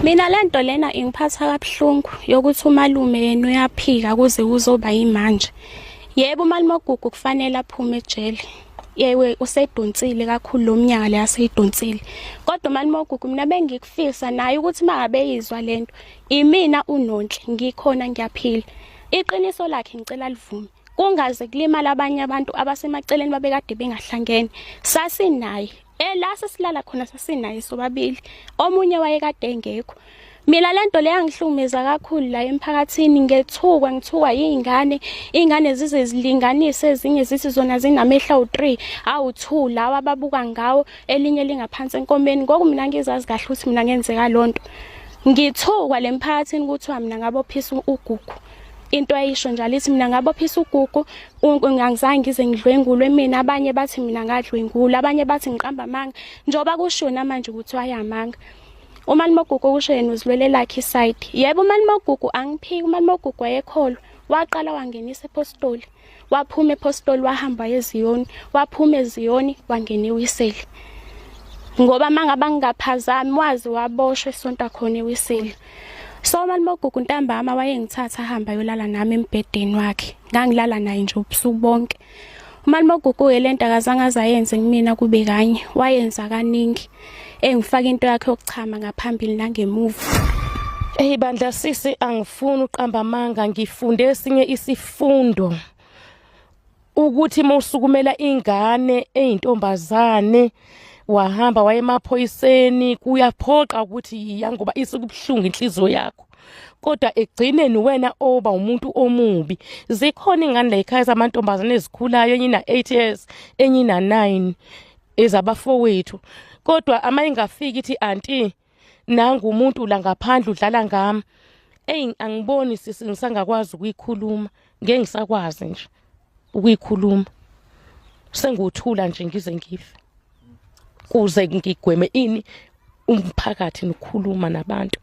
Mina lento lena ingiphatha kabuhlungu yokuthi umalume yena uyaphika kuze kuzoba yimanje. Yebo umalume oGugu kufanele aphume ejele. Yewe usedonsile kakhulu lo mnyaka le aseyidonsile. Kodwa umalume oGugu mina bengikufisa naye ukuthi mangabe yizwa lento imina uNonhle ngikhona ngiyaphila. Iqiniso lakhe ngicela livume. Kungaze kulimala abanye abantu abasemaceleni babekade bengahlangene. Sasinaye la sesilala khona sasinaye sobabili. Omunye wayekade engekho. Mina lento le yangihlumeza kakhulu la emphakathini ngithukwa ingane zize zilinganise ezinye zithi zona zinamehla u3 awu2 lawa ababuka ngawo elinye lingaphansi enkomeni ngoku mina ngizazi kahle ukuthi mina ngenzeka lonto. Ngithukwa lemphakathini ukuthi mina ngabophisa uGugu. Into ayisho njalo ithi mina ngabophisa uGugu ngangizange ngize ngidlwengulwe mina abanye bathi mina ngadlwengula abanye bathi ngiqamba amanga njoba kusho namanje ukuthi wayamanga. Umalume oGugu kusho yena uzilwele lakhe iside. Yebo umalume oGugu angiphiki umalume oGugu wayekholwa. Waqala wangenisa ePostoli. Waphuma ePostoli wahamba eZiyoni. Waphuma eZiyoni wangena eWiseli. Ngoba mangaba ngingaphazami wazi waboshwe esonta khona eWiseli. So umalume oGugu ntambama wayengithatha ahamba yolala nami embedeni wakhe. Ngangilala naye nje ubusuku bonke. Umalume oGugu lento akazange azayenze kumina kube kanye. Wayenza kaningi. Engifaka into yakhe yokuchama ngaphambili nangemuva. Bandla sisi angifuni uqamba amanga ngifunde esinye isifundo ukuthi mawusukumela ingane eyintombazane wahamba waye emaphoyiseni kuyaphoqa ukuthi yangoba isukubhlungu inhliziyo yakho. Kodwa egcineni wena oba umuntu omubi. Zikhona ingane la ekhaya zamantombazane ezikhulayo enye ina 8 years enye ina 9 ezabafowethu. Kodwa ama ingafiki ithi auntie nangu umuntu la ngaphandle udlala ngami. Angiboni sisi ngisangakwazi ukuyikhuluma. Ngeke ngisakwazi nje ukuyikhuluma. Senguthula nje ngize ngife. Kuze ngigweme ini umphakathi nokukhuluma nabantu.